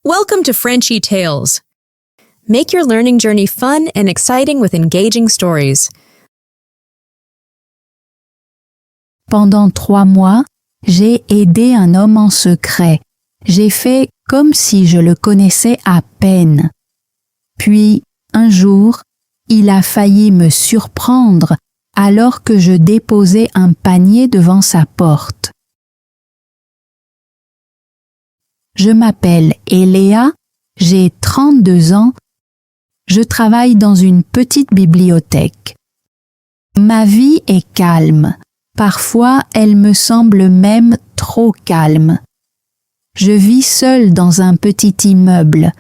Welcome to Frenchy Tales. Make your learning journey fun and exciting with engaging stories. Pendant 3 mois, j'ai aidé un homme en secret. J'ai fait comme si je le connaissais à peine. Puis, un jour, il a failli me surprendre alors que je déposais un panier devant sa porte. Je m'appelle Eléa, j'ai 32 ans, je travaille dans une petite bibliothèque. Ma vie est calme, parfois elle me semble même trop calme. Je vis seule dans un petit immeuble.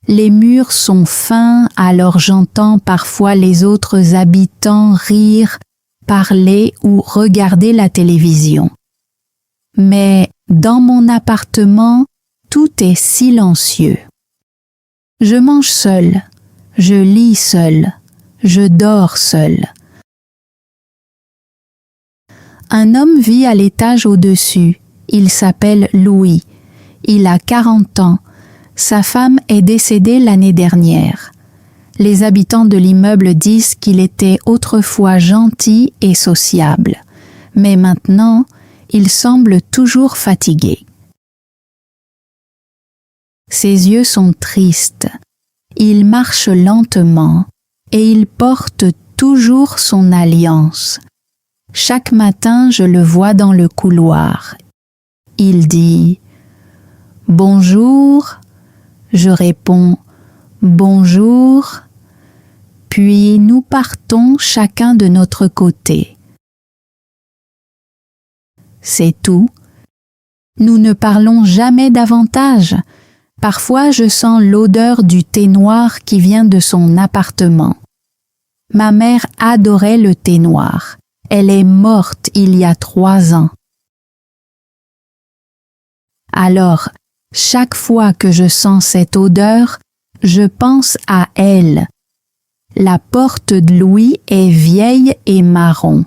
Les murs sont fins, alors j'entends parfois les autres habitants rire, parler ou regarder la télévision. Mais dans mon appartement, tout est silencieux. Je mange seule, je lis seule, je dors seule. Un homme vit à l'étage au-dessus. Il s'appelle Louis. Il a 40 ans. Sa femme est décédée l'année dernière. Les habitants de l'immeuble disent qu'il était autrefois gentil et sociable. Mais maintenant, il semble toujours fatigué. Ses yeux sont tristes. Il marche lentement et il porte toujours son alliance. Chaque matin, je le vois dans le couloir. Il dit « Bonjour », je réponds « Bonjour », puis nous partons chacun de notre côté. C'est tout. Nous ne parlons jamais davantage. Parfois, je sens l'odeur du thé noir qui vient de son appartement. Ma mère adorait le thé noir. Elle est morte il y a 3 ans. Alors, chaque fois que je sens cette odeur, je pense à elle. La porte de Louis est vieille et marron.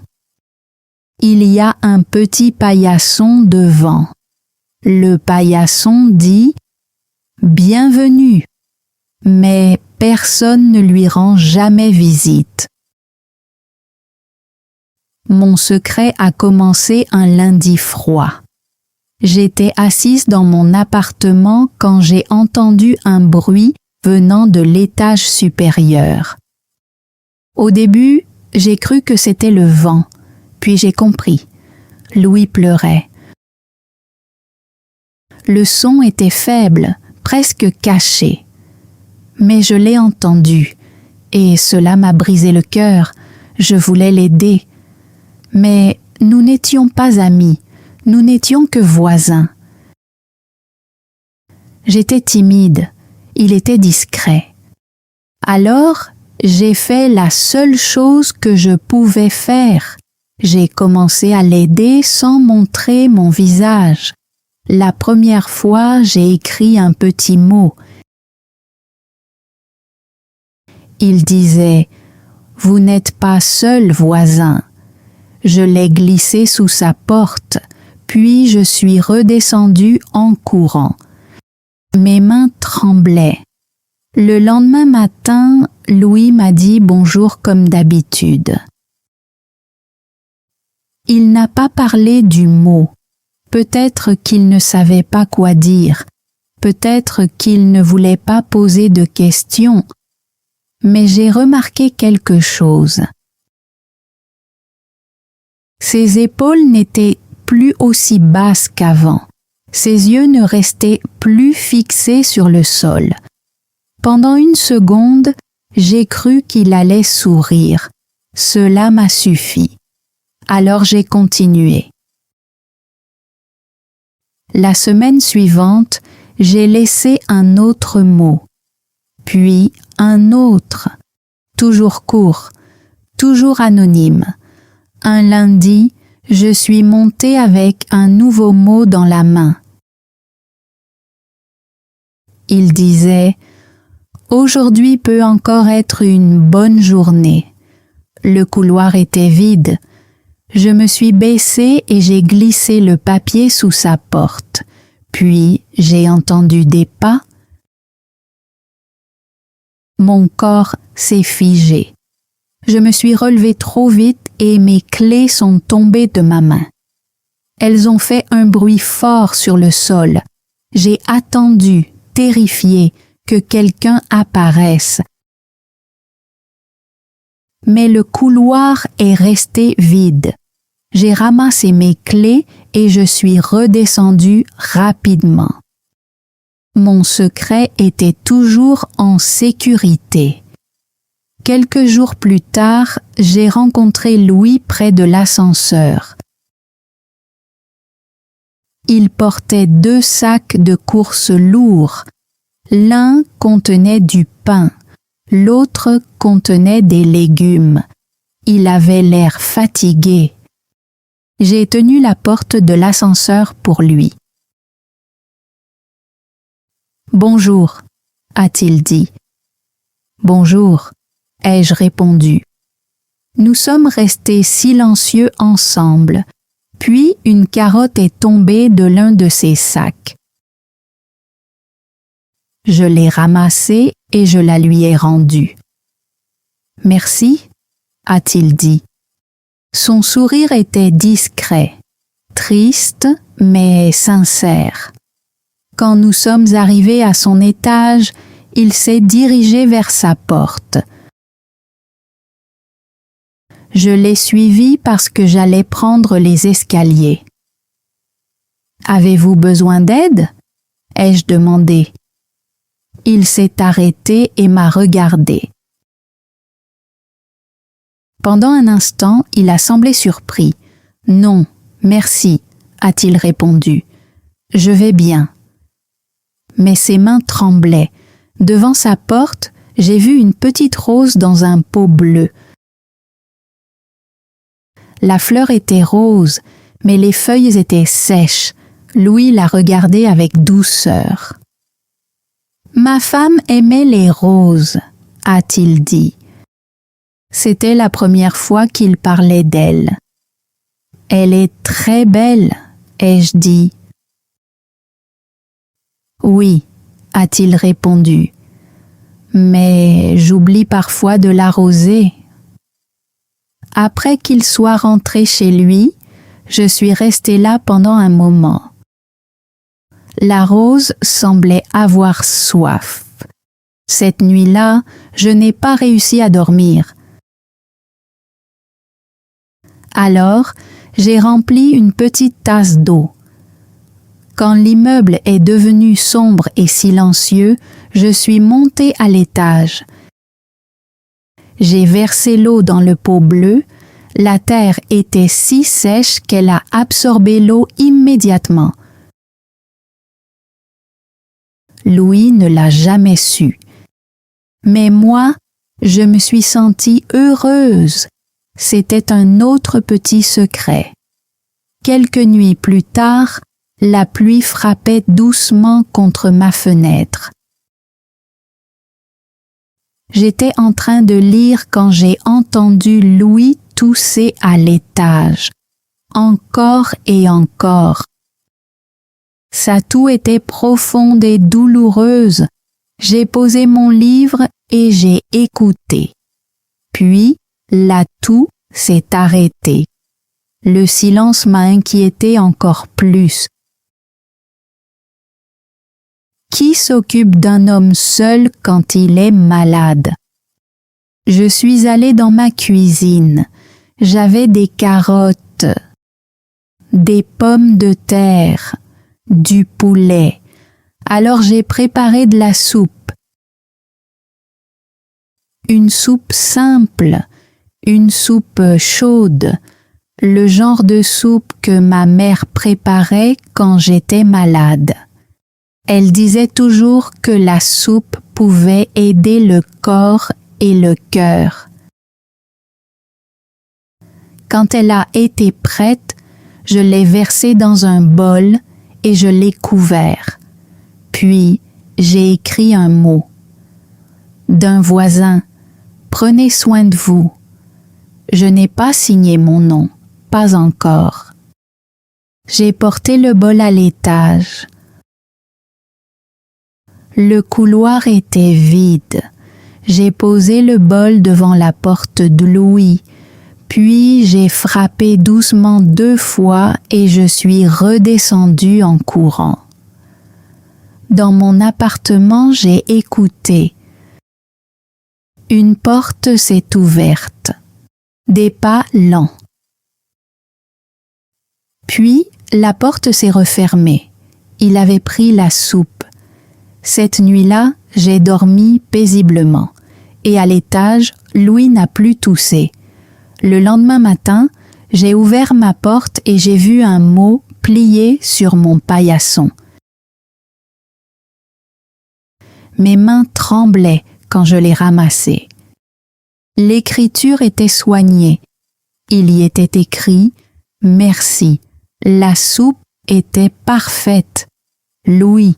Il y a un petit paillasson devant. Le paillasson dit « Bienvenue », mais personne ne lui rend jamais visite. Mon secret a commencé un lundi froid. J'étais assise dans mon appartement quand j'ai entendu un bruit venant de l'étage supérieur. Au début, j'ai cru que c'était le vent. Puis j'ai compris. Louis pleurait. Le son était faible, presque caché. Mais je l'ai entendu, et cela m'a brisé le cœur. Je voulais l'aider. Mais nous n'étions pas amis, nous n'étions que voisins. J'étais timide, il était discret. Alors, j'ai fait la seule chose que je pouvais faire. J'ai commencé à l'aider sans montrer mon visage. La première fois, j'ai écrit un petit mot. Il disait « Vous n'êtes pas seul, voisin ». Je l'ai glissé sous sa porte, puis je suis redescendue en courant. Mes mains tremblaient. Le lendemain matin, Louis m'a dit bonjour comme d'habitude. Il n'a pas parlé du mot. Peut-être qu'il ne savait pas quoi dire. Peut-être qu'il ne voulait pas poser de questions. Mais j'ai remarqué quelque chose. Ses épaules n'étaient plus aussi basses qu'avant. Ses yeux ne restaient plus fixés sur le sol. Pendant une seconde, j'ai cru qu'il allait sourire. Cela m'a suffi. Alors j'ai continué. La semaine suivante, j'ai laissé un autre mot, puis un autre, toujours court, toujours anonyme. Un lundi, je suis montée avec un nouveau mot dans la main. Il disait « Aujourd'hui peut encore être une bonne journée ». Le couloir était vide. Je me suis baissée et j'ai glissé le papier sous sa porte. Puis j'ai entendu des pas. Mon corps s'est figé. Je me suis relevée trop vite et mes clés sont tombées de ma main. Elles ont fait un bruit fort sur le sol. J'ai attendu, terrifiée, que quelqu'un apparaisse. Mais le couloir est resté vide. J'ai ramassé mes clés et je suis redescendue rapidement. Mon secret était toujours en sécurité. Quelques jours plus tard, j'ai rencontré Louis près de l'ascenseur. Il portait 2 sacs de course lourds. L'un contenait du pain, l'autre contenait des légumes. Il avait l'air fatigué. J'ai tenu la porte de l'ascenseur pour lui. « Bonjour » a-t-il dit. « Bonjour » ai-je répondu. Nous sommes restés silencieux ensemble, puis une carotte est tombée de l'un de ses sacs. Je l'ai ramassée et je la lui ai rendue. « Merci » a-t-il dit. Son sourire était discret, triste mais sincère. Quand nous sommes arrivés à son étage, il s'est dirigé vers sa porte. Je l'ai suivi parce que j'allais prendre les escaliers. « Avez-vous besoin d'aide » ai-je demandé. Il s'est arrêté et m'a regardé. Pendant un instant, il a semblé surpris. « Non, merci » a-t-il répondu. « Je vais bien. » Mais ses mains tremblaient. Devant sa porte, j'ai vu une petite rose dans un pot bleu. La fleur était rose, mais les feuilles étaient sèches. Louis la regardait avec douceur. « Ma femme aimait les roses » a-t-il dit. C'était la première fois qu'il parlait d'elle. « Elle est très belle » ai-je dit. « Oui » a-t-il répondu. « Mais j'oublie parfois de l'arroser. » Après qu'il soit rentré chez lui, je suis restée là pendant un moment. La rose semblait avoir soif. Cette nuit-là, je n'ai pas réussi à dormir. Alors, j'ai rempli une petite tasse d'eau. Quand l'immeuble est devenu sombre et silencieux, je suis montée à l'étage. J'ai versé l'eau dans le pot bleu. La terre était si sèche qu'elle a absorbé l'eau immédiatement. Louis ne l'a jamais su. Mais moi, je me suis sentie heureuse. C'était un autre petit secret. Quelques nuits plus tard, la pluie frappait doucement contre ma fenêtre. J'étais en train de lire quand j'ai entendu Louis tousser à l'étage, encore et encore. Sa toux était profonde et douloureuse. J'ai posé mon livre et j'ai écouté. Puis, la toux s'est arrêtée. Le silence m'a inquiété encore plus. Qui s'occupe d'un homme seul quand il est malade? Je suis allée dans ma cuisine. J'avais des carottes, des pommes de terre, du poulet. Alors j'ai préparé de la soupe. Une soupe simple, une soupe chaude, le genre de soupe que ma mère préparait quand j'étais malade. Elle disait toujours que la soupe pouvait aider le corps et le cœur. Quand elle a été prête, je l'ai versée dans un bol et je l'ai couvert. Puis, j'ai écrit un mot. D'un voisin, prenez soin de vous. Je n'ai pas signé mon nom, pas encore. J'ai porté le bol à l'étage. Le couloir était vide. J'ai posé le bol devant la porte de Louis, puis j'ai frappé doucement 2 fois et je suis redescendue en courant. Dans mon appartement, j'ai écouté. Une porte s'est ouverte. Des pas lents. Puis, la porte s'est refermée. Il avait pris la soupe. Cette nuit-là, j'ai dormi paisiblement. Et à l'étage, Louis n'a plus toussé. Le lendemain matin, j'ai ouvert ma porte et j'ai vu un mot plié sur mon paillasson. Mes mains tremblaient quand je l'ai ramassé. L'écriture était soignée. Il y était écrit « Merci ». La soupe était parfaite. Louis.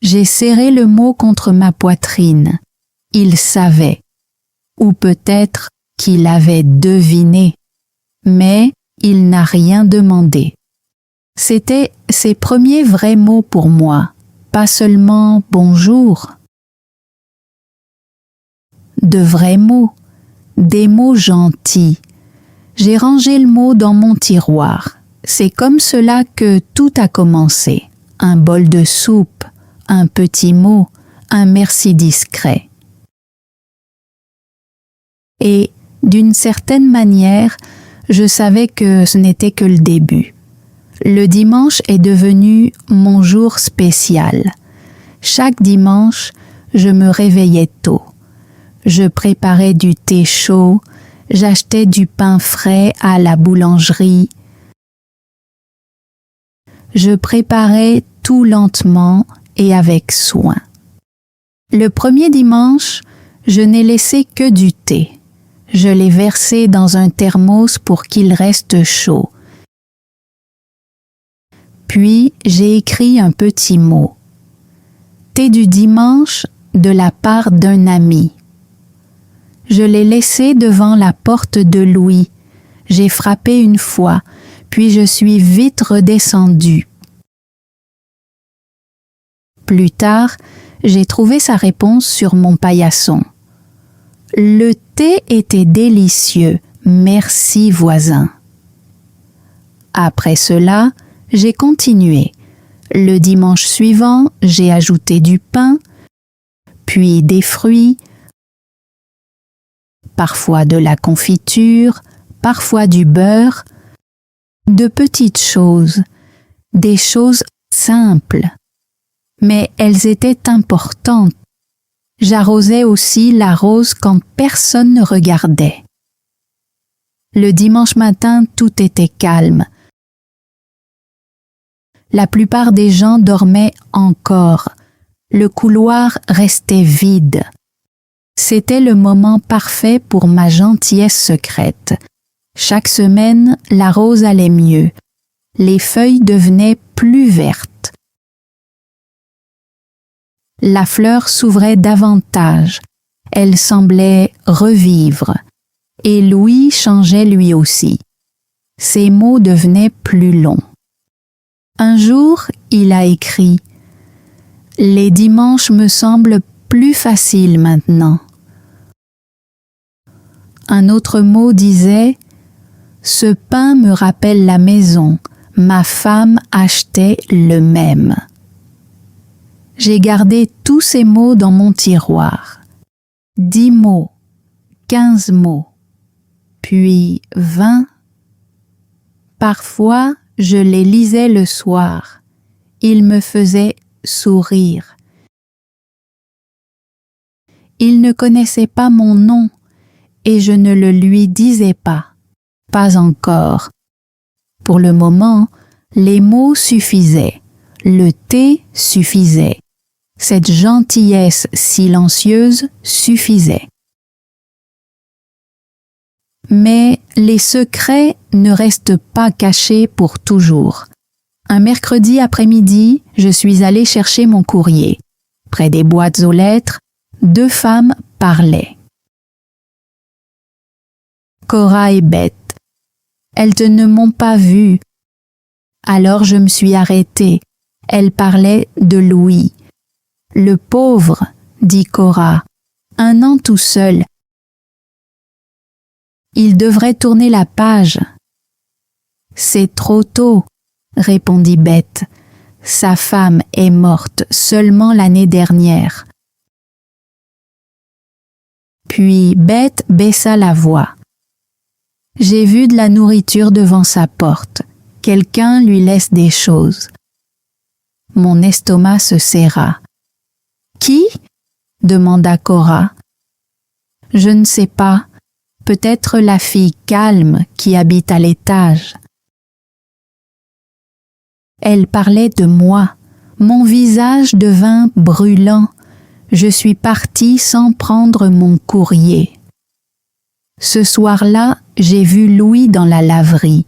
J'ai serré le mot contre ma poitrine. Il savait. Ou peut-être qu'il avait deviné. Mais il n'a rien demandé. C'étaient ses premiers vrais mots pour moi, pas seulement « bonjour ». De vrais mots, des mots gentils. J'ai rangé le mot dans mon tiroir. C'est comme cela que tout a commencé. Un bol de soupe, un petit mot, un merci discret. Et, d'une certaine manière, je savais que ce n'était que le début. Le dimanche est devenu mon jour spécial. Chaque dimanche, je me réveillais tôt. Je préparais du thé chaud, j'achetais du pain frais à la boulangerie. Je préparais tout lentement et avec soin. Le premier dimanche, je n'ai laissé que du thé. Je l'ai versé dans un thermos pour qu'il reste chaud. Puis j'ai écrit un petit mot. Thé du dimanche de la part d'un ami. Je l'ai laissé devant la porte de Louis. J'ai frappé 1 fois, puis je suis vite redescendue. Plus tard, j'ai trouvé sa réponse sur mon paillasson. Le thé était délicieux, merci voisin. Après cela, j'ai continué. Le dimanche suivant, j'ai ajouté du pain, puis des fruits, parfois de la confiture, parfois du beurre, de petites choses, des choses simples. Mais elles étaient importantes. J'arrosais aussi la rose quand personne ne regardait. Le dimanche matin, tout était calme. La plupart des gens dormaient encore. Le couloir restait vide. C'était le moment parfait pour ma gentillesse secrète. Chaque semaine, la rose allait mieux. Les feuilles devenaient plus vertes. La fleur s'ouvrait davantage. Elle semblait revivre. Et Louis changeait lui aussi. Ses mots devenaient plus longs. Un jour, il a écrit « Les dimanches me semblent plus faciles maintenant. » Un autre mot disait « Ce pain me rappelle la maison. Ma femme achetait le même. » J'ai gardé tous ces mots dans mon tiroir. 10 mots, 15 mots, puis 20. Parfois, je les lisais le soir. Ils me faisaient sourire. Il ne connaissait pas mon nom et je ne le lui disais pas. Pas encore. Pour le moment, les mots suffisaient. Le thé suffisait. Cette gentillesse silencieuse suffisait. Mais les secrets ne restent pas cachés pour toujours. Un mercredi après-midi, je suis allée chercher mon courrier. Près des boîtes aux lettres, 2 femmes parlaient. Cora et Beth. Elles ne m'ont pas vue. Alors je me suis arrêtée. Elle parlait de Louis. Le pauvre, dit Cora, 1 an tout seul. Il devrait tourner la page. C'est trop tôt, répondit Beth. Sa femme est morte seulement l'année dernière. Puis Beth baissa la voix. J'ai vu de la nourriture devant sa porte. Quelqu'un lui laisse des choses. Mon estomac se serra. Qui? Demanda Cora. Je ne sais pas. Peut-être la fille calme qui habite à l'étage. Elle parlait de moi. Mon visage devint brûlant. Je suis partie sans prendre mon courrier. Ce soir-là, j'ai vu Louis dans la laverie.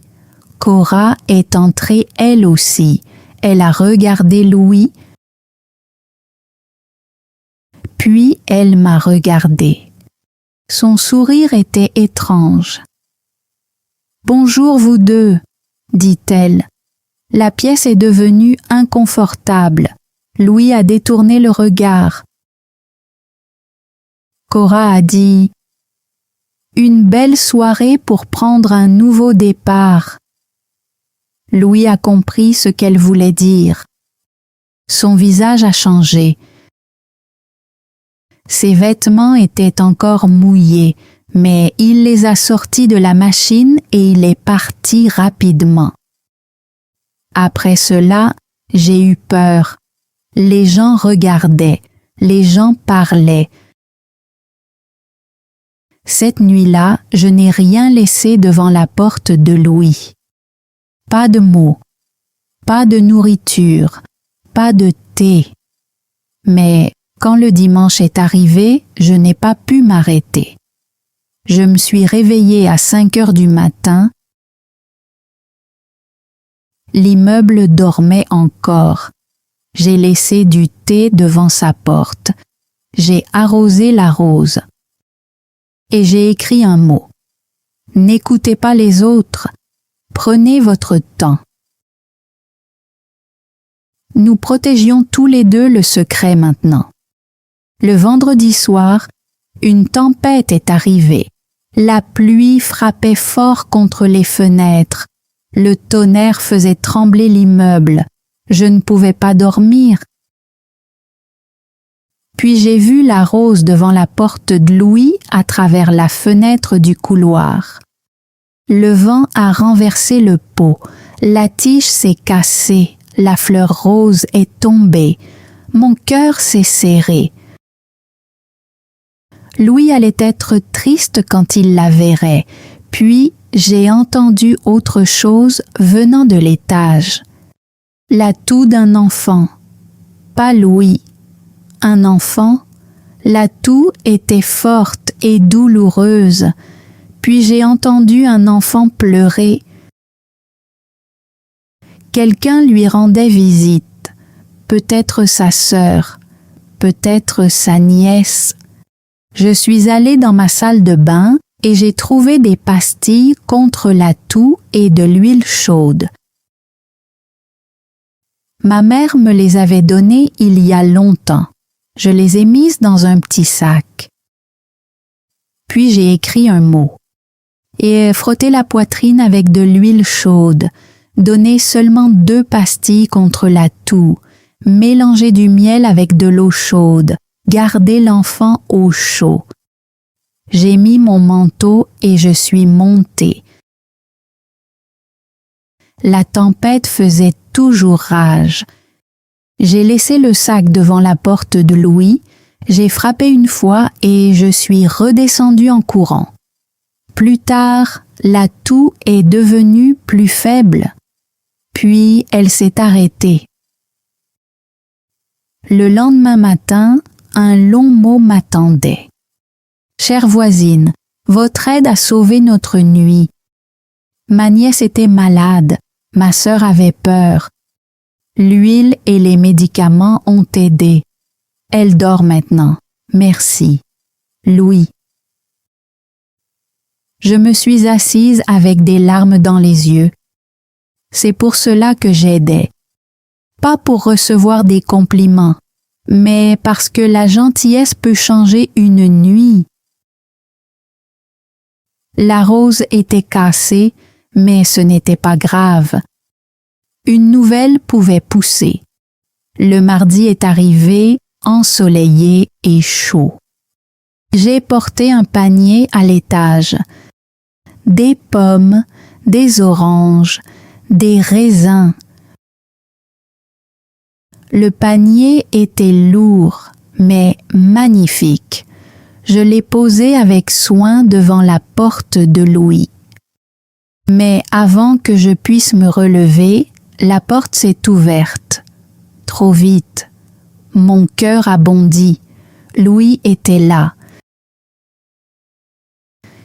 Cora est entrée elle aussi. Elle a regardé Louis, puis elle m'a regardé. Son sourire était étrange. « Bonjour vous deux, dit-elle. La pièce est devenue inconfortable. Louis a détourné le regard. Cora a dit « Une belle soirée pour prendre un nouveau départ. » Louis a compris ce qu'elle voulait dire. Son visage a changé. Ses vêtements étaient encore mouillés, mais il les a sortis de la machine et il est parti rapidement. Après cela, j'ai eu peur. Les gens regardaient, les gens parlaient. Cette nuit-là, je n'ai rien laissé devant la porte de Louis. Pas de mots, pas de nourriture, pas de thé. Mais quand le dimanche est arrivé, je n'ai pas pu m'arrêter. Je me suis réveillée à 5 heures du matin. L'immeuble dormait encore. J'ai laissé du thé devant sa porte. J'ai arrosé la rose. Et j'ai écrit un mot. N'écoutez pas les autres. Prenez votre temps. Nous protégions tous les deux le secret maintenant. Le vendredi soir, une tempête est arrivée. La pluie frappait fort contre les fenêtres. Le tonnerre faisait trembler l'immeuble. Je ne pouvais pas dormir. Puis j'ai vu la rose devant la porte de Louis à travers la fenêtre du couloir. Le vent a renversé le pot. La tige s'est cassée. La fleur rose est tombée. Mon cœur s'est serré. Louis allait être triste quand il la verrait. Puis j'ai entendu autre chose venant de l'étage. La toux d'un enfant. Pas Louis. Un enfant. La toux était forte et douloureuse. Puis j'ai entendu un enfant pleurer. Quelqu'un lui rendait visite. Peut-être sa sœur. Peut-être sa nièce. Je suis allée dans ma salle de bain et j'ai trouvé des pastilles contre la toux et de l'huile chaude. Ma mère me les avait données il y a longtemps. Je les ai mises dans un petit sac. Puis j'ai écrit un mot. Et frotté la poitrine avec de l'huile chaude. Donné seulement 2 pastilles contre la toux. Mélangé du miel avec de l'eau chaude. Garder l'enfant au chaud. J'ai mis mon manteau et je suis montée. La tempête faisait toujours rage. J'ai laissé le sac devant la porte de Louis, j'ai frappé une fois et je suis redescendue en courant. Plus tard, la toux est devenue plus faible, puis elle s'est arrêtée. Le lendemain matin, un long mot m'attendait. Chère voisine, votre aide a sauvé notre nuit. Ma nièce était malade, ma sœur avait peur. L'huile et les médicaments ont aidé. Elle dort maintenant. Merci. Louis. Je me suis assise avec des larmes dans les yeux. C'est pour cela que j'aidais. pas pour recevoir des compliments, mais parce que la gentillesse peut changer une nuit. La rose était cassée, mais ce n'était pas grave. Une nouvelle pouvait pousser. Le mardi est arrivé, ensoleillé et chaud. J'ai porté un panier à l'étage. Des pommes, des oranges, des raisins. Le panier était lourd, mais magnifique. Je l'ai posé avec soin devant la porte de Louis. Mais avant que je puisse me relever, la porte s'est ouverte. Trop vite. Mon cœur a bondi. Louis était là.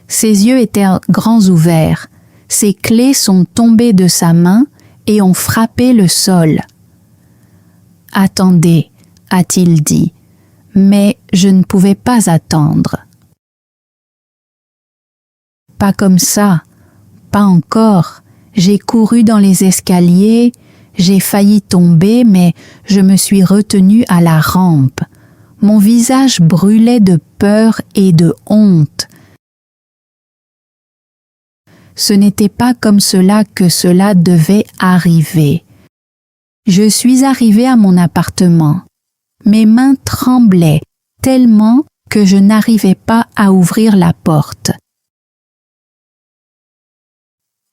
Ses yeux étaient grands ouverts. Ses clés sont tombées de sa main et ont frappé le sol. « Attendez », a-t-il dit, mais je ne pouvais pas attendre. « Pas comme ça, pas encore. J'ai couru dans les escaliers, j'ai failli tomber, mais je me suis retenue à la rampe. Mon visage brûlait de peur et de honte. Ce n'était pas comme cela que cela devait arriver. Je suis arrivée à mon appartement. Mes mains tremblaient tellement que je n'arrivais pas à ouvrir la porte.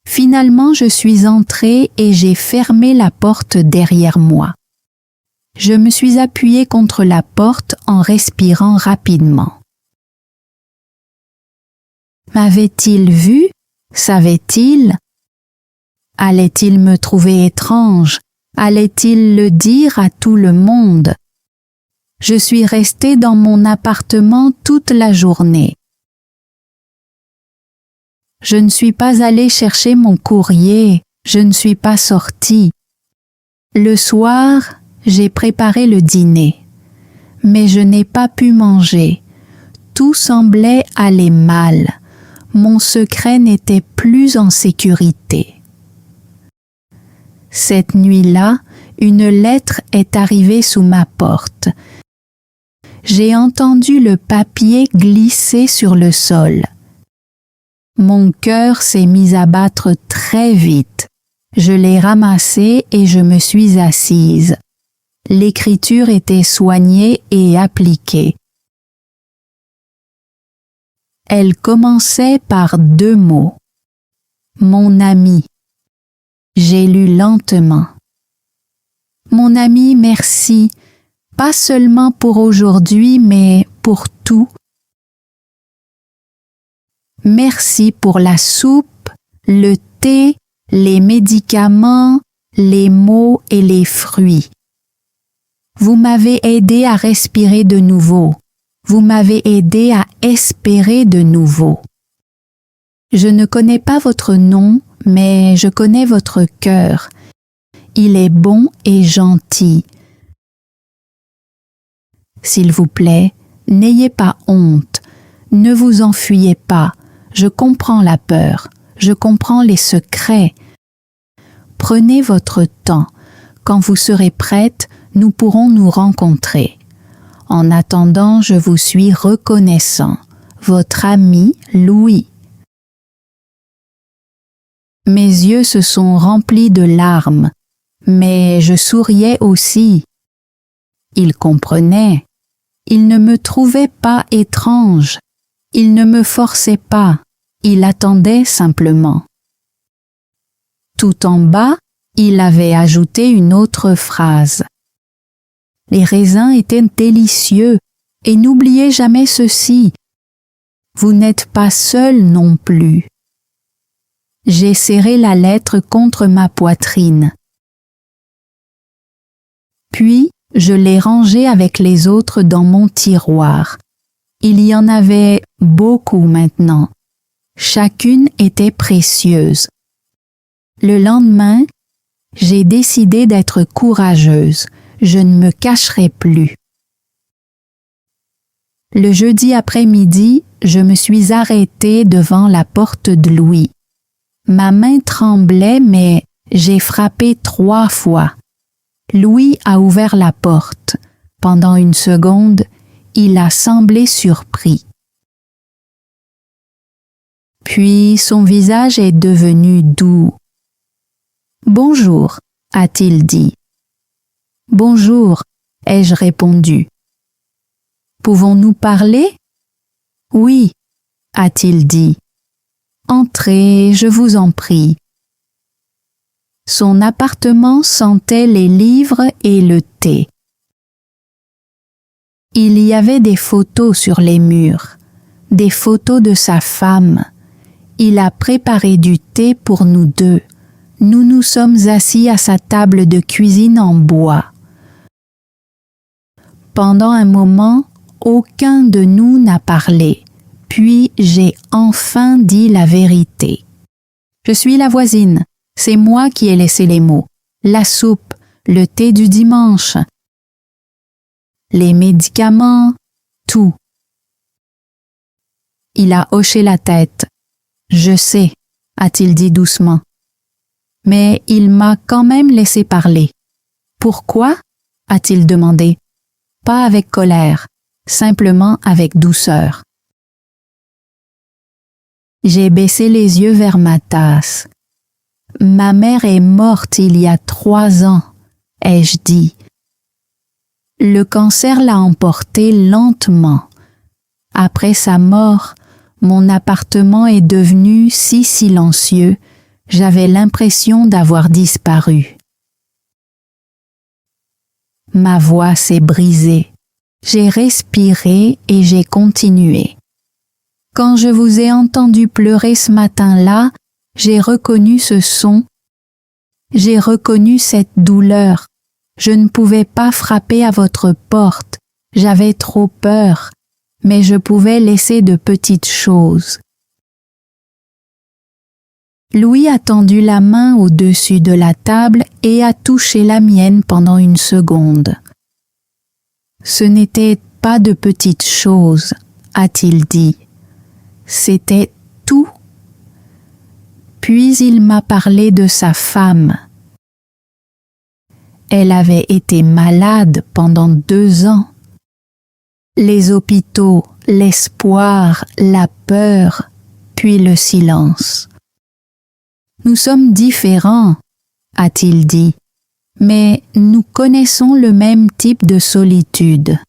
Finalement, je suis entrée et j'ai fermé la porte derrière moi. Je me suis appuyée contre la porte en respirant rapidement. M'avait-il vu? Savait-il? Allait-il me trouver étrange? Allait-il le dire à tout le monde? Je suis restée dans mon appartement toute la journée. Je ne suis pas allée chercher mon courrier, je ne suis pas sortie. Le soir, j'ai préparé le dîner, mais je n'ai pas pu manger. Tout semblait aller mal. Mon secret n'était plus en sécurité. Cette nuit-là, une lettre est arrivée sous ma porte. J'ai entendu le papier glisser sur le sol. Mon cœur s'est mis à battre très vite. Je l'ai ramassé et je me suis assise. L'écriture était soignée et appliquée. Elle commençait par 2 mots. Mon ami. J'ai lu lentement. Mon ami, merci, pas seulement pour aujourd'hui, mais pour tout. Merci pour la soupe, le thé, les médicaments, les mots et les fruits. Vous m'avez aidé à respirer de nouveau. Vous m'avez aidé à espérer de nouveau. Je ne connais pas votre nom, mais je connais votre cœur. Il est bon et gentil. S'il vous plaît, n'ayez pas honte. Ne vous enfuyez pas. Je comprends la peur. Je comprends les secrets. Prenez votre temps. Quand vous serez prête, nous pourrons nous rencontrer. En attendant, je vous suis reconnaissant. Votre ami Louis. Mes yeux se sont remplis de larmes, mais je souriais aussi. Il comprenait. Il ne me trouvait pas étrange. Il ne me forçait pas. Il attendait simplement. Tout en bas, il avait ajouté une autre phrase. Les raisins étaient délicieux, et n'oubliez jamais ceci. Vous n'êtes pas seul non plus. J'ai serré la lettre contre ma poitrine. Puis, je l'ai rangée avec les autres dans mon tiroir. Il y en avait beaucoup maintenant. Chacune était précieuse. Le lendemain, j'ai décidé d'être courageuse. Je ne me cacherai plus. Le jeudi après-midi, je me suis arrêtée devant la porte de Louis. Ma main tremblait, mais j'ai frappé 3 fois. Louis a ouvert la porte. Pendant une seconde, il a semblé surpris. Puis son visage est devenu doux. « Bonjour », a-t-il dit. « Bonjour », ai-je répondu. « Pouvons-nous parler ?»« Oui », a-t-il dit. « Entrez, je vous en prie. » Son appartement sentait les livres et le thé. Il y avait des photos sur les murs, des photos de sa femme. Il a préparé du thé pour nous deux. Nous nous sommes assis à sa table de cuisine en bois. Pendant un moment, aucun de nous n'a parlé. Puis j'ai enfin dit la vérité. Je suis la voisine. C'est moi qui ai laissé les mots. La soupe, le thé du dimanche, les médicaments, tout. Il a hoché la tête. Je sais, a-t-il dit doucement. Mais il m'a quand même laissé parler. Pourquoi? A-t-il demandé. Pas avec colère, simplement avec douceur. J'ai baissé les yeux vers ma tasse. Ma mère est morte il y a 3 ans, ai-je dit. Le cancer l'a emportée lentement. Après sa mort, mon appartement est devenu si silencieux, j'avais l'impression d'avoir disparu. Ma voix s'est brisée. J'ai respiré et j'ai continué. Quand je vous ai entendu pleurer ce matin-là, j'ai reconnu ce son, j'ai reconnu cette douleur. Je ne pouvais pas frapper à votre porte, j'avais trop peur, mais je pouvais laisser de petites choses. Louis a tendu la main au-dessus de la table et a touché la mienne pendant une seconde. Ce n'était pas de petites choses, a-t-il dit. C'était tout. Puis il m'a parlé de sa femme. Elle avait été malade pendant 2 ans. Les hôpitaux, l'espoir, la peur, puis le silence. Nous sommes différents, a-t-il dit, mais nous connaissons le même type de solitude.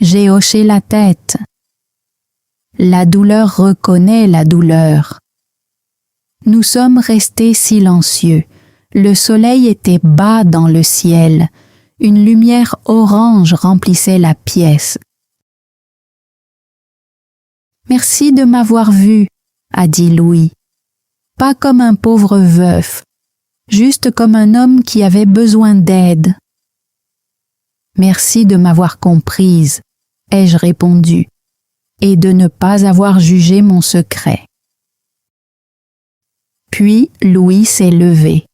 J'ai hoché la tête. La douleur reconnaît la douleur. Nous sommes restés silencieux. Le soleil était bas dans le ciel. Une lumière orange remplissait la pièce. « Merci de m'avoir vu, » a dit Louis. « Pas comme un pauvre veuf, juste comme un homme qui avait besoin d'aide. »« Merci de m'avoir comprise, » ai-je répondu, et de ne pas avoir jugé mon secret. Puis Louis s'est levé.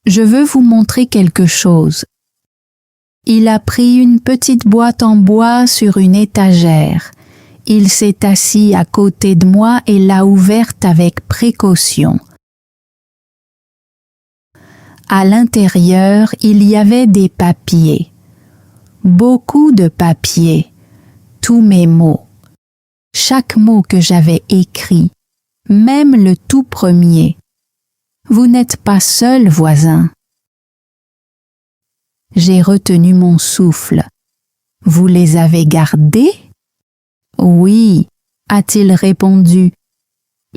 « Je veux vous montrer quelque chose. » Il a pris une petite boîte en bois sur une étagère. Il s'est assis à côté de moi et l'a ouverte avec précaution. À l'intérieur, il y avait des papiers. Beaucoup de papiers. Tous mes mots. Chaque mot que j'avais écrit. Même le tout premier. Vous n'êtes pas seul, voisin. J'ai retenu mon souffle. Vous les avez gardés? Oui, a-t-il répondu.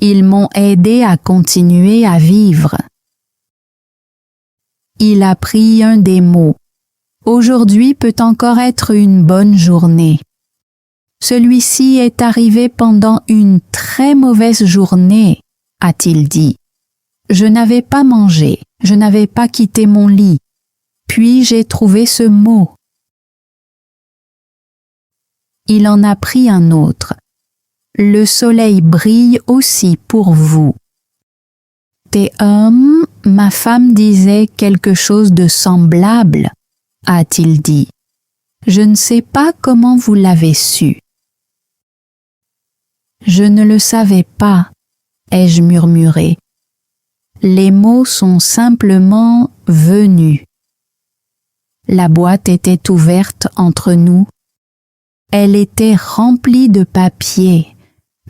Ils m'ont aidé à continuer à vivre. Il a pris un des mots. Aujourd'hui peut encore être une bonne journée. Celui-ci est arrivé pendant une très mauvaise journée, a-t-il dit. Je n'avais pas mangé, je n'avais pas quitté mon lit. Puis j'ai trouvé ce mot. Il en a pris un autre. Le soleil brille aussi pour vous. Ma femme disait quelque chose de semblable, a-t-il dit. Je ne sais pas comment vous l'avez su. Je ne le savais pas, ai-je murmuré. Les mots sont simplement venus. La boîte était ouverte entre nous. Elle était remplie de papier,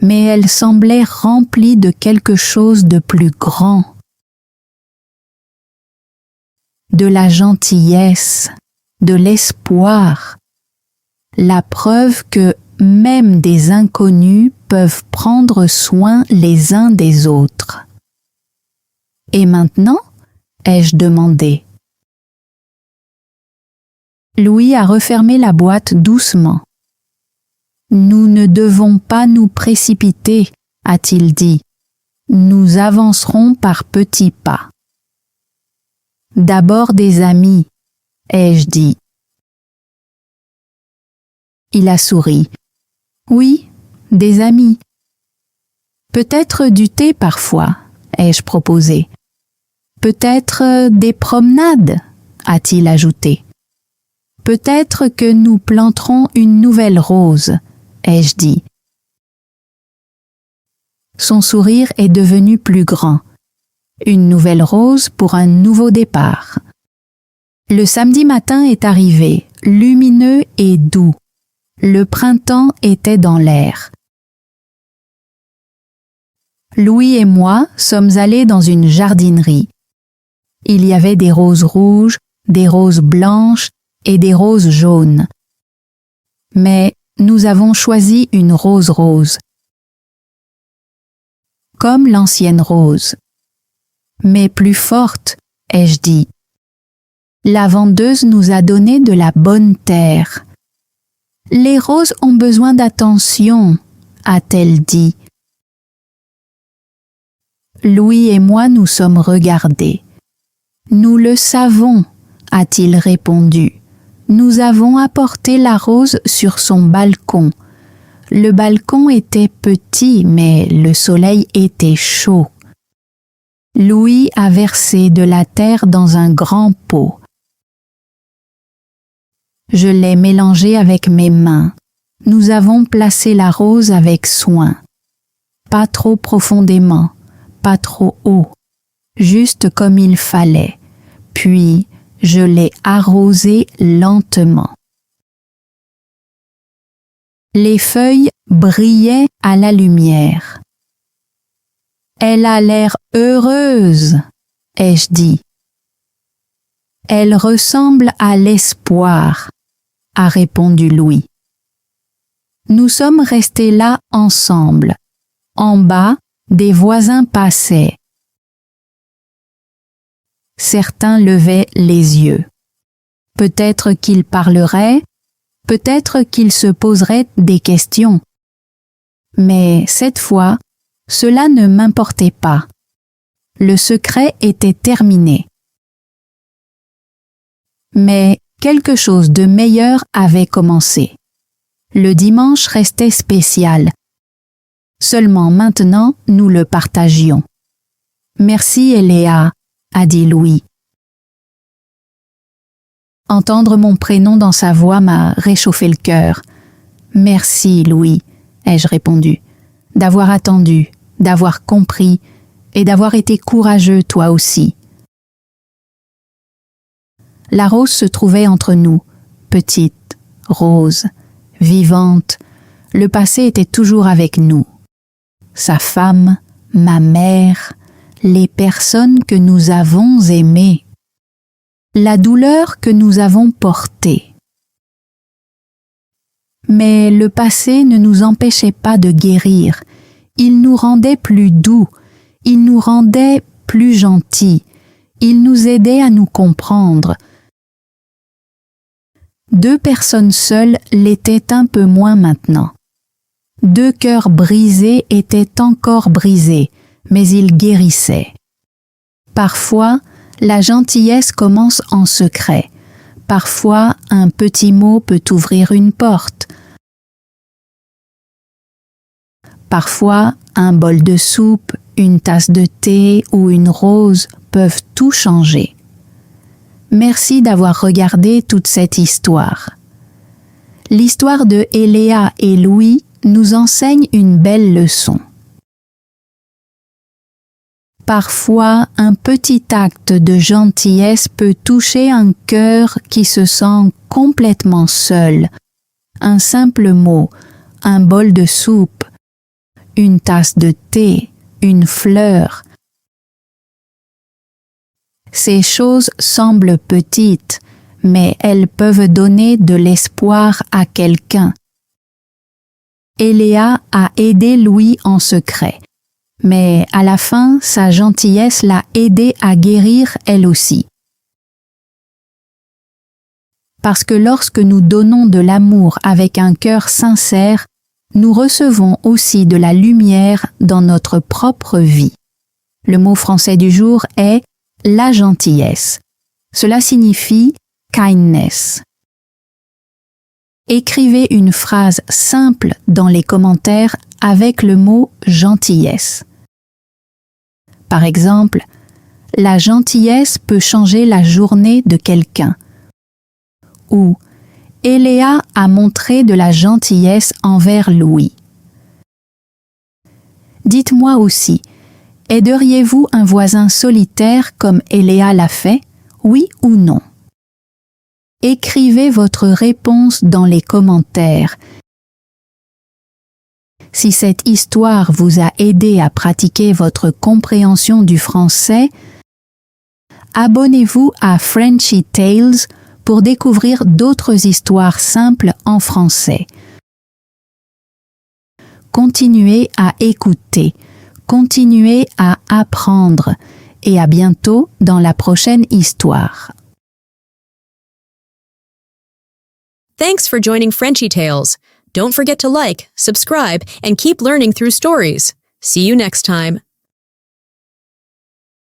mais elle semblait remplie de quelque chose de plus grand. De la gentillesse, de l'espoir, la preuve que même des inconnus peuvent prendre soin les uns des autres. Et maintenant, ai-je demandé. Louis a refermé la boîte doucement. Nous ne devons pas nous précipiter, a-t-il dit. Nous avancerons par petits pas. D'abord des amis, ai-je dit. Il a souri. Oui, des amis. Peut-être du thé parfois, ai-je proposé. Peut-être des promenades, a-t-il ajouté. Peut-être que nous planterons une nouvelle rose, ai-je dit. Son sourire est devenu plus grand. Une nouvelle rose pour un nouveau départ. Le samedi matin est arrivé, lumineux et doux. Le printemps était dans l'air. Louis et moi sommes allés dans une jardinerie. Il y avait des roses rouges, des roses blanches et des roses jaunes. Mais nous avons choisi une rose rose. Comme l'ancienne rose. Mais plus forte, ai-je dit. La vendeuse nous a donné de la bonne terre. Les roses ont besoin d'attention, a-t-elle dit. Louis et moi nous sommes regardés. Nous le savons, a-t-il répondu. Nous avons apporté la rose sur son balcon. Le balcon était petit, mais le soleil était chaud. Louis a versé de la terre dans un grand pot. Je l'ai mélangée avec mes mains. Nous avons placé la rose avec soin. Pas trop profondément, pas trop haut, juste comme il fallait. Puis, je l'ai arrosée lentement. Les feuilles brillaient à la lumière. Elle a l'air heureuse, ai-je dit. Elle ressemble à l'espoir, a répondu Louis. Nous sommes restés là ensemble. En bas, des voisins passaient. Certains levaient les yeux. Peut-être qu'ils parleraient, peut-être qu'ils se poseraient des questions. Mais cette fois, cela ne m'importait pas. Le secret était terminé. Mais quelque chose de meilleur avait commencé. Le dimanche restait spécial. Seulement maintenant, nous le partagions. Merci, Eléa, a dit Louis. Entendre mon prénom dans sa voix m'a réchauffé le cœur. Merci, Louis, ai-je répondu, d'avoir attendu, d'avoir compris et d'avoir été courageux toi aussi. La rose se trouvait entre nous, petite, rose, vivante. Le passé était toujours avec nous. Sa femme, ma mère, les personnes que nous avons aimées, la douleur que nous avons portée. Mais le passé ne nous empêchait pas de guérir. Il nous rendait plus doux, il nous rendait plus gentils, il nous aidait à nous comprendre. Deux personnes seules l'étaient un peu moins maintenant. Deux cœurs brisés étaient encore brisés, mais ils guérissaient. Parfois, la gentillesse commence en secret. Parfois, un petit mot peut ouvrir une porte. Parfois, un bol de soupe, une tasse de thé ou une rose peuvent tout changer. Merci d'avoir regardé toute cette histoire. L'histoire de Eléa et Louis nous enseigne une belle leçon. Parfois, un petit acte de gentillesse peut toucher un cœur qui se sent complètement seul. Un simple mot, un bol de soupe, une tasse de thé, une fleur. Ces choses semblent petites, mais elles peuvent donner de l'espoir à quelqu'un. Eléa a aidé Louis en secret, mais à la fin, sa gentillesse l'a aidé à guérir elle aussi. Parce que lorsque nous donnons de l'amour avec un cœur sincère, nous recevons aussi de la lumière dans notre propre vie. Le mot français du jour est la gentillesse. Cela signifie kindness. Écrivez une phrase simple dans les commentaires avec le mot gentillesse. Par exemple, la gentillesse peut changer la journée de quelqu'un. Ou Eléa a montré de la gentillesse envers Louis. Dites-moi aussi, aideriez-vous un voisin solitaire comme Eléa l'a fait, oui ou non? Écrivez votre réponse dans les commentaires. Si cette histoire vous a aidé à pratiquer votre compréhension du français, abonnez-vous à Frenchy Tales pour découvrir d'autres histoires simples en français. Continuez à écouter, continuez à apprendre et à bientôt dans la prochaine histoire. Thanks for joining Frenchy Tales. Don't forget to like, subscribe, and keep learning through stories. See you next time.